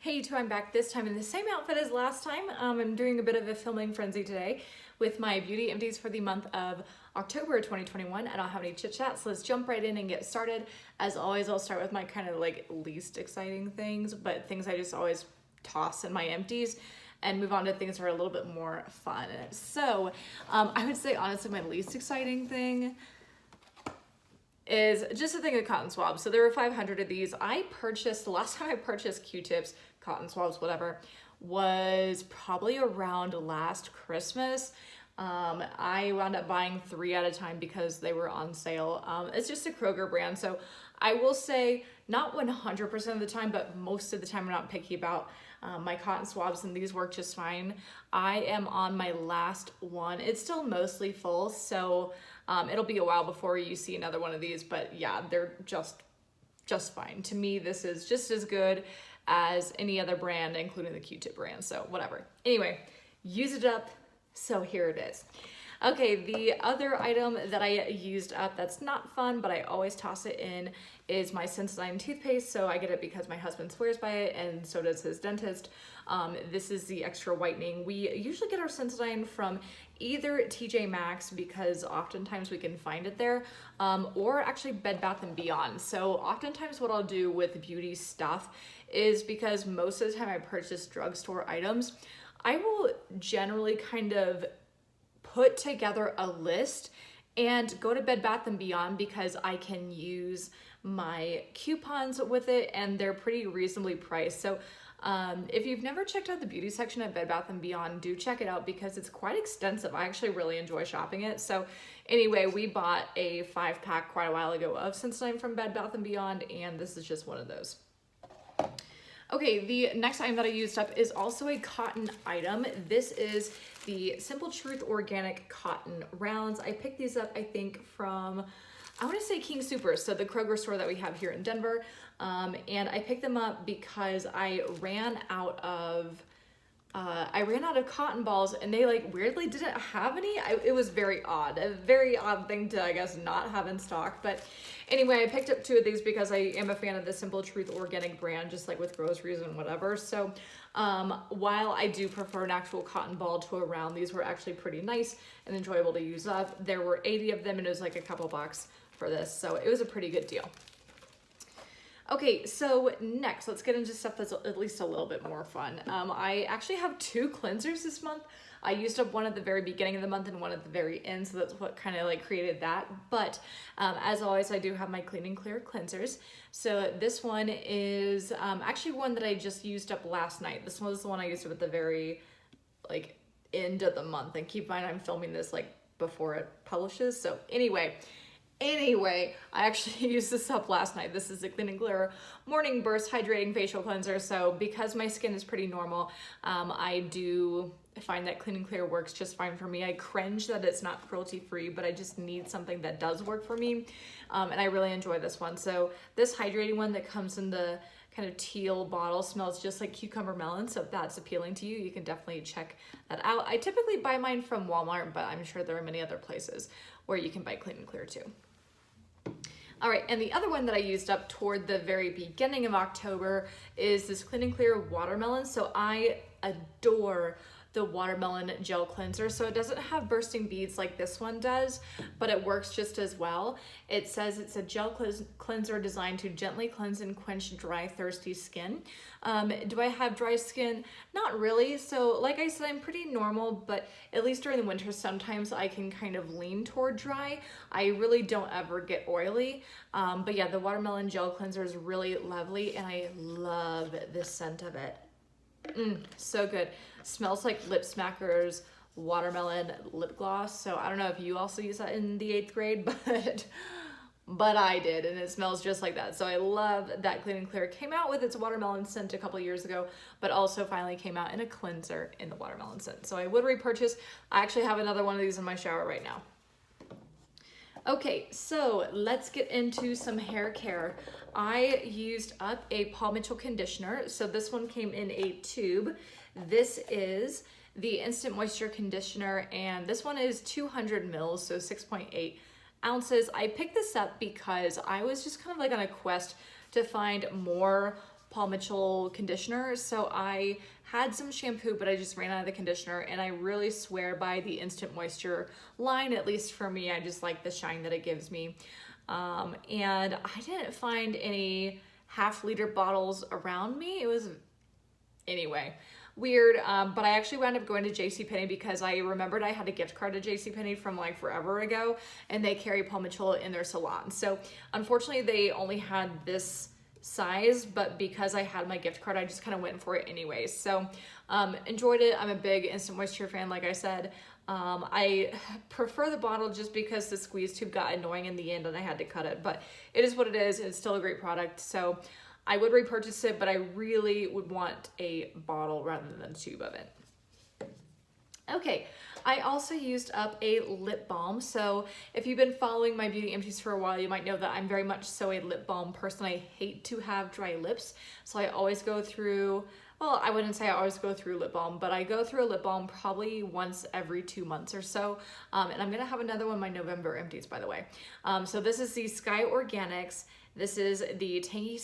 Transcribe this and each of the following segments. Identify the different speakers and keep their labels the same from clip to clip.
Speaker 1: Hey YouTube, I'm back this time in the same outfit as last time. I'm doing a bit of a filming frenzy today with my beauty empties for the month of October 2021. I don't have any chit chat, so let's jump right in and get started. As always, I'll start with my kind of like least exciting things, but things I just always toss in my empties and move on to things that are a little bit more fun. So I would say honestly my least exciting thing is just a thing of cotton swabs. So there were 500 of these. The last time I purchased Q-tips, cotton swabs, whatever, was probably around last Christmas. I wound up buying 3 at a time because they were on sale. It's just a Kroger brand. So I will say not 100% of the time, but most of the time I'm not picky about my cotton swabs, and these work just fine. I am on my last one. It's still mostly full, so it'll be a while before you see another one of these, but yeah, they're just fine. To me, this is just as good as any other brand, including the Q-tip brand, so whatever. Anyway, use it up, so here it is. Okay, the other item that I used up that's not fun, but I always toss it in, is my Sensodyne toothpaste. So I get it because my husband swears by it, and so does his dentist. This is the extra whitening. We usually get our Sensodyne from either TJ Maxx, because oftentimes we can find it there, or actually Bed Bath & Beyond. So oftentimes what I'll do with beauty stuff is, because most of the time I purchase drugstore items, I will generally kind of put together a list and go to Bed Bath & Beyond because I can use my coupons with it and they're pretty reasonably priced. So if you've never checked out the beauty section at Bed Bath & Beyond, do check it out because it's quite extensive. I actually really enjoy shopping it. So anyway, we bought a 5-pack quite a while ago of Sensodyne from Bed Bath & Beyond, and this is just one of those. Okay, the next item that I used up is also a cotton item. This is the Simple Truth Organic Cotton Rounds. I picked these up, I think, from, I want to say King Soopers, so the Kroger store that we have here in Denver. And I picked them up because I ran out of cotton balls, and they like weirdly didn't have any. It was very odd, a very odd thing to, I guess, not have in stock. But anyway, I picked up 2 of these because I am a fan of the Simple Truth Organic brand, just like with groceries and whatever. So while I do prefer an actual cotton ball to a round, these were actually pretty nice and enjoyable to use up. There were 80 of them, and it was like a couple bucks for this, so it was a pretty good deal. Okay, so next, let's get into stuff that's at least a little bit more fun. I actually have 2 cleansers this month. I used up one at the very beginning of the month and one at the very end, so that's what kind of like created that. But as always, I do have my Clean and Clear cleansers. So this one is actually one that I just used up last night. This one was the one I used up at the very like end of the month. And keep in mind, I'm filming this like before it publishes. So anyway, I actually used this up last night. This is the Clean and Clear Morning Burst Hydrating Facial Cleanser. So because my skin is pretty normal, I do find that Clean and Clear works just fine for me. I cringe that it's not cruelty free, but I just need something that does work for me. And I really enjoy this one. So this hydrating one that comes in the kind of teal bottle smells just like cucumber melon. So if that's appealing to you, you can definitely check that out. I typically buy mine from Walmart, but I'm sure there are many other places where you can buy Clean and Clear too. All right, and the other one that I used up toward the very beginning of October is this Clean and Clear Watermelon. So I adore the watermelon gel cleanser. So it doesn't have bursting beads like this one does, but it works just as well. It says it's a gel cleanser designed to gently cleanse and quench dry, thirsty skin. Do I have dry skin? Not really. So like I said, I'm pretty normal, but at least during the winter, sometimes I can kind of lean toward dry. I really don't ever get oily. But yeah, the watermelon gel cleanser is really lovely, and I love this scent of it. So good. Smells like Lip Smacker's watermelon lip gloss. So I don't know if you also use that in the 8th grade, but I did, and it smells just like that. So I love that Clean and Clear came out with its watermelon scent a couple years ago, but also finally came out in a cleanser in the watermelon scent. So I would repurchase. I actually have another one of these in my shower right now. Okay, so let's get into some hair care. I used up a Paul Mitchell conditioner. So this one came in a tube. This is the Instant Moisture Conditioner, and this one is 200 mils, so 6.8 ounces. I picked this up because I was just kind of like on a quest to find more Paul Mitchell conditioner. So I had some shampoo, but I just ran out of the conditioner, and I really swear by the Instant Moisture line. At least for me, I just like the shine that it gives me. And I didn't find any half-liter bottles around me. It was, anyway, weird. But I actually wound up going to JCPenney because I remembered I had a gift card to JCPenney from like forever ago, and they carry Paul Mitchell in their salon. So unfortunately they only had this size, but because I had my gift card, I just kind of went for it anyways. So enjoyed it. I'm a big Instant Moisture fan, like I said. I prefer the bottle just because the squeeze tube got annoying in the end and I had to cut it, but it is what it is. It's still a great product. So I would repurchase it, but I really would want a bottle rather than a tube of it. Okay, I also used up a lip balm. So if you've been following my Beauty Empties for a while, you might know that I'm very much so a lip balm person. I hate to have dry lips. So I always go through, well, I wouldn't say I always go through lip balm, but I go through a lip balm probably once every 2 months or so. And I'm gonna have another one in my November empties, by the way. So this is the Sky Organics. This is the Tangy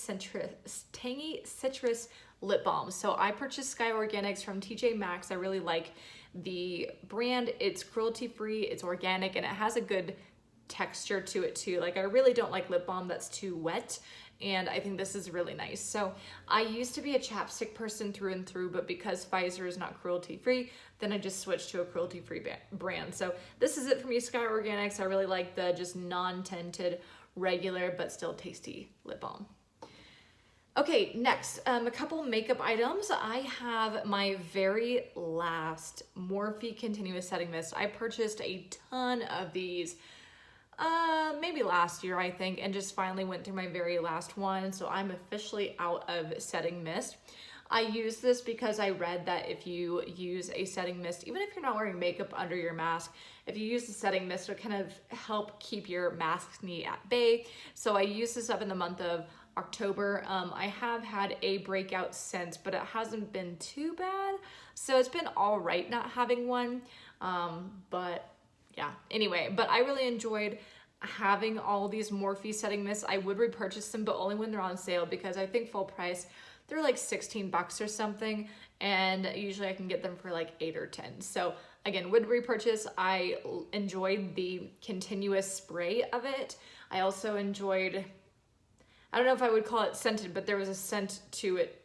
Speaker 1: Citrus Lip Balm. So I purchased Sky Organics from TJ Maxx. I really like the brand. It's cruelty-free, it's organic, and it has a good texture to it too. Like, I really don't like lip balm that's too wet, and I think this is really nice. So I used to be a chapstick person through and through, but because Pfizer is not cruelty-free, then I just switched to a cruelty-free brand. So this is it for me, Sky Organics. I really like the just non-tinted, regular but still tasty lip balm. Okay, next, a couple makeup items. I have my very last Morphe Continuous Setting Mist. I purchased a ton of these maybe last year, I think, and just finally went through my very last one. So I'm officially out of setting mist. I use this because I read that if you use a setting mist, even if you're not wearing makeup under your mask, if you use the setting mist, it'll kind of help keep your maskne at bay. So I use this up in the month of October. I have had a breakout since, but it hasn't been too bad. So it's been all right not having one. But yeah, anyway, but I really enjoyed having all these Morphe setting mists. I would repurchase them, but only when they're on sale, because I think full price, they're like 16 bucks or something. And usually I can get them for like 8 or 10. So again, would repurchase. I enjoyed the continuous spray of it. I also enjoyed, I don't know if I would call it scented, but there was a scent to it.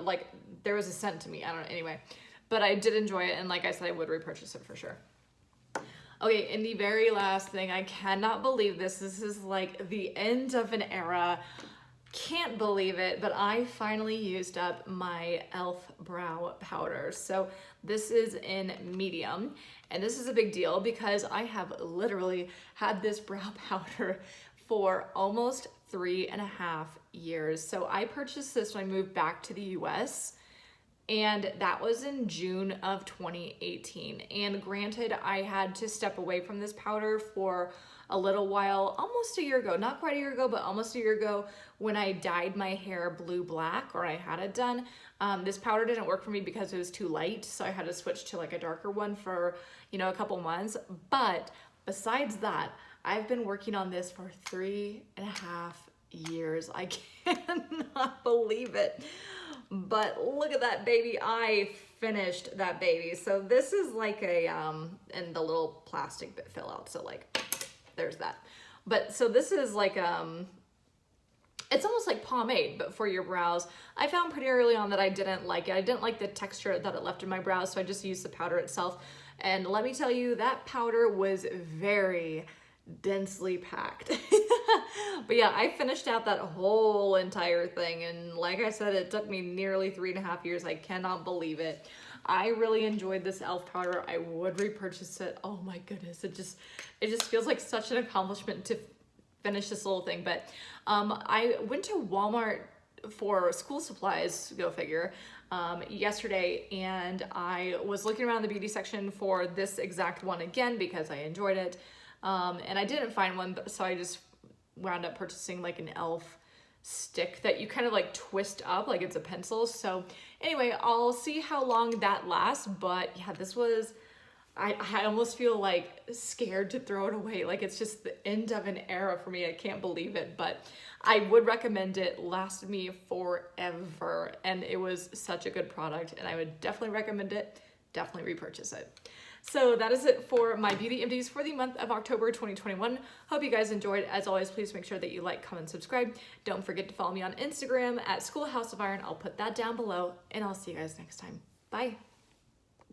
Speaker 1: Like there was a scent to me. I don't know. Anyway, but I did enjoy it. And like I said, I would repurchase it for sure. Okay, and the very last thing, I cannot believe this. This is like the end of an era. Can't believe it, but I finally used up my e.l.f. brow powder. So this is in medium, and this is a big deal because I have literally had this brow powder for almost 3.5 years. So I purchased this when I moved back to the US, and that was in June of 2018. And granted, I had to step away from this powder for a little while, almost a year ago, not quite a year ago, but almost a year ago, when I dyed my hair blue-black, or I had it done. This powder didn't work for me because it was too light, so I had to switch to like a darker one for, you know, a couple months. But besides that, I've been working on this for 3.5 years. I cannot believe it. But look at that baby. I finished that baby. So this is like a, and the little plastic bit fell out. So like, there's that. But so this is like, it's almost like pomade, but for your brows. I found pretty early on that I didn't like it. I didn't like the texture that it left in my brows, so I just used the powder itself. And let me tell you, that powder was very densely packed. But yeah, I finished out that whole entire thing, and like I said, it took me nearly 3.5 years. I cannot believe it. I really enjoyed this e.l.f. powder. I would repurchase it. Oh my goodness, it just feels like such an accomplishment to finish this little thing. But I went to Walmart for school supplies, go figure, yesterday, and I was looking around the beauty section for this exact one again because I enjoyed it. And I didn't find one, so I just wound up purchasing like an e.l.f. stick that you kind of like twist up like it's a pencil. So anyway, I'll see how long that lasts. But yeah, this was I almost feel like scared to throw it away. Like it's just the end of an era for me. I can't believe it, but I would recommend it. Lasted me forever, and it was such a good product, and I would definitely recommend it. Definitely repurchase it. So that is it for my beauty empties for the month of October 2021. Hope you guys enjoyed. As always, please make sure that you like, comment, subscribe. Don't forget to follow me on Instagram at Schoolhouse of Iron. I'll put that down below, and I'll see you guys next time. Bye.